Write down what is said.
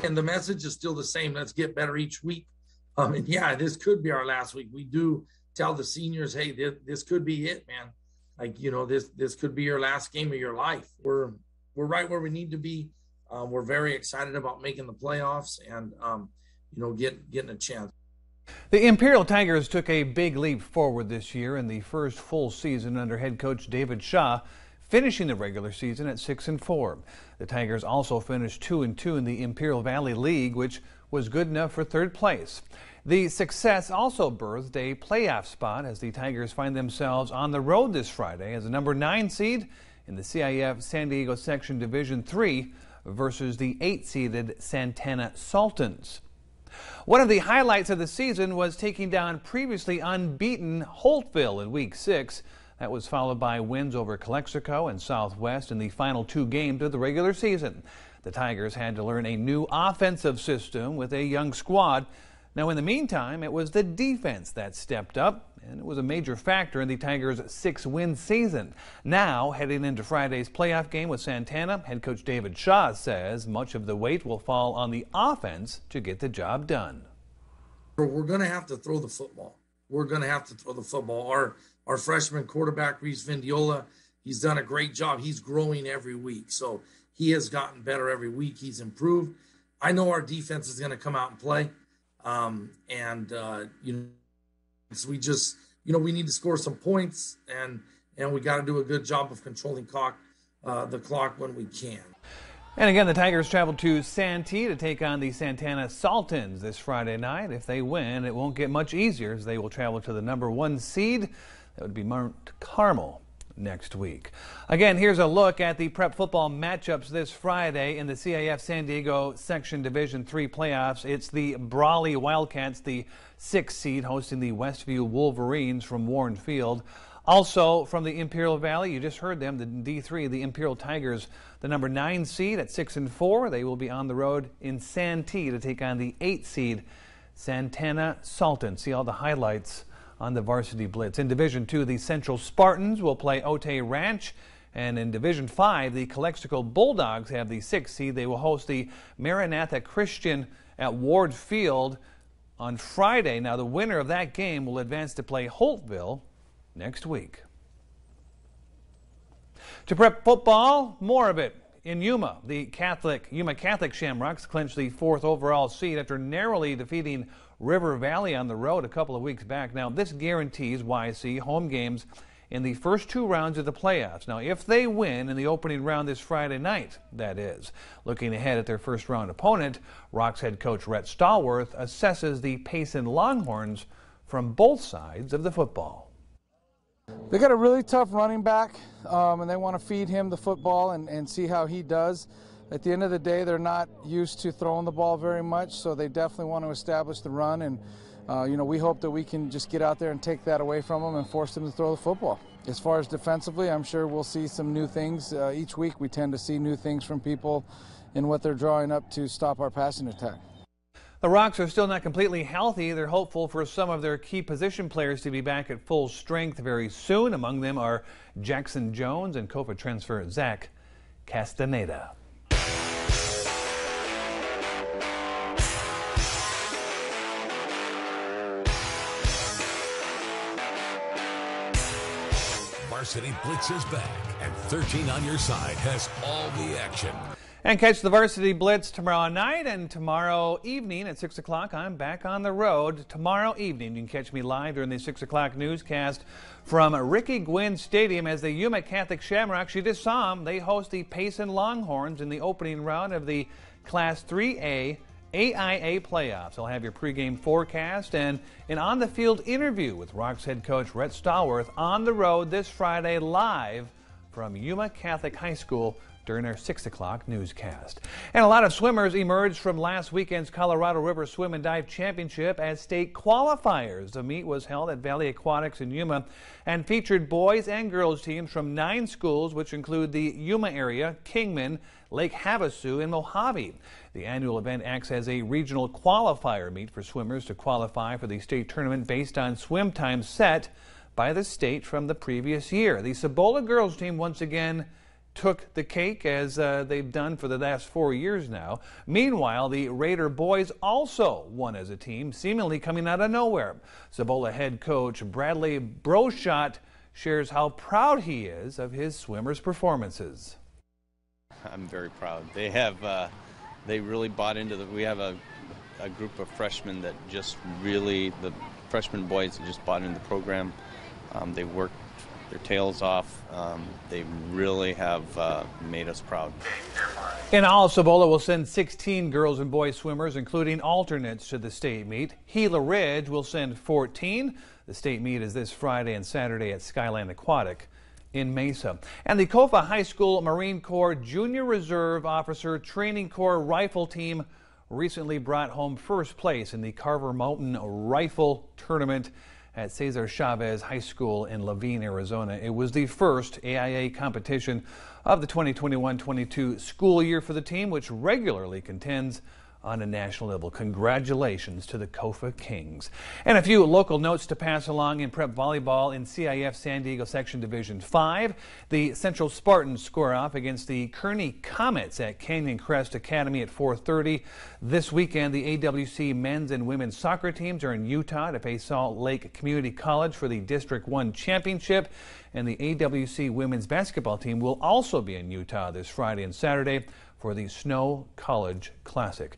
And the message is still the same. Let's get better each week. And yeah, this could be our last week. We do tell the seniors, hey, this could be it, man. Like, this could be your last game of your life. We're right where we need to be. We're very excited about making the playoffs and, getting a chance. The Imperial Tigers took a big leap forward this year in the first full season under head coach David Shaw, finishing the regular season at 6-4. The Tigers also finished 2-2 in the Imperial Valley League, which was good enough for third place. The success also birthed a playoff spot as the Tigers find themselves on the road this Friday as a number 9 seed in the CIF San Diego Section Division 3 versus the 8-seeded Santana Sultans. One of the highlights of the season was taking down previously unbeaten Holtville in Week 6. That was followed by wins over Calexico and Southwest in the final 2 games of the regular season. The Tigers had to learn a new offensive system with a young squad. Now, in the meantime, it was the defense that stepped up, and it was a major factor in the Tigers' 6-win season. Now, heading into Friday's playoff game with Santana, head coach David Shaw says much of the weight will fall on the offense to get the job done. We're going to have to throw the football. Our freshman quarterback, Reese Vindiola, he's done a great job. He's growing every week. So he has gotten better every week. He's improved. I know our defense is going to come out and play. So we just, we need to score some points and we got to do a good job of controlling the clock when we can. And again, the Tigers travel to Santee to take on the Santana Sultans this Friday night. If they win, it won't get much easier as they will travel to the number 1 seed. That would be Mount Carmel next week. Again, here's a look at the prep football matchups this Friday in the CIF San Diego Section Division 3 playoffs. It's the Brawley Wildcats, the 6th seed, hosting the Westview Wolverines from Warren Field. Also from the Imperial Valley, you just heard them, the D3, the Imperial Tigers, the number 9 seed at 6-4. They will be on the road in Santee to take on the 8th seed Santana Sultan. See all the highlights on the Varsity Blitz. In Division 2, the Central Spartans will play Otay Ranch. And in Division 5, the Calexico Bulldogs have the 6th seed. They will host the Maranatha Christian at Ward Field on Friday. Now, the winner of that game will advance to play Holtville next week. To prep football, more of it in Yuma. The Yuma Catholic Shamrocks clinched the 4th overall seed after narrowly defeating River Valley on the road a couple of weeks back. Now, this guarantees YC home games in the first 2 rounds of the playoffs. Now, if they win in the opening round this Friday night, that is. Looking ahead at their first round opponent, Rocks head coach Rhett Stallworth assesses the Payson Longhorns from both sides of the football. They got a really tough running back, and they want to feed him the football and see how he does. At the end of the day, they're not used to throwing the ball very much, so they definitely want to establish the run. And, we hope that we can just get out there and take that away from them and force them to throw the football. As far as defensively, I'm sure we'll see some new things. Each week we tend to see new things from people in what they're drawing up to stop our passing attack. The Rocks are still not completely healthy. They're hopeful for some of their key position players to be back at full strength very soon. Among them are Jackson Jones and Kofa transfer Zach Castaneda. Varsity Blitz is back, and 13 on your side has all the action. And catch the Varsity Blitz tomorrow night and tomorrow evening at 6 o'clock. I'm back on the road. Tomorrow evening, you can catch me live during the 6 o'clock newscast from Ricky Gwynn Stadium as the Yuma Catholic Shamrocks. You just saw them. They host the Payson Longhorns in the opening round of the Class 3A AIA playoffs. I'll have your pregame forecast and an on-the-field interview with Rocks head coach Rhett Stallworth on the road this Friday live from Yuma Catholic High School during our 6 o'clock newscast. And a lot of swimmers emerged from last weekend's Colorado River Swim and Dive Championship as state qualifiers. The meet was held at Valley Aquatics in Yuma and featured boys and girls teams from 9 schools, which include the Yuma area, Kingman, Lake Havasu, and Mojave. The annual event acts as a regional qualifier meet for swimmers to qualify for the state tournament based on swim times set by the state from the previous year. The Cibola girls team once again took the cake, as they've done for the last 4 years now. Meanwhile, the Raider boys also won as a team, seemingly coming out of nowhere. Cibola head coach Bradley Broshot shares how proud he is of his swimmers' performances. I'm very proud. They really bought into we have a group of freshmen that just really, the freshman boys that just bought into the program. They worked their tails off. They really have made us proud. In all, Cibola will send 16 girls and boys swimmers, including alternates, to the state meet. Gila Ridge will send 14. The state meet is this Friday and Saturday at Skyline Aquatic in Mesa. And the Kofa High School Marine Corps Junior Reserve Officer Training Corps Rifle Team recently brought home first place in the Carver Mountain Rifle Tournament at Cesar Chavez High School in Laveen, Arizona. It was the first AIA competition of the 2021-22 school year for the team, which regularly contends on a national level. Congratulations to the Kofa Kings. And a few local notes to pass along in prep volleyball in CIF San Diego Section Division 5. The Central Spartans square off against the Kearney Comets at Canyon Crest Academy at 4:30. This weekend, the AWC men's and women's soccer teams are in Utah to face Salt Lake Community College for the District 1 championship. And the AWC women's basketball team will also be in Utah this Friday and Saturday for the Snow College Classic.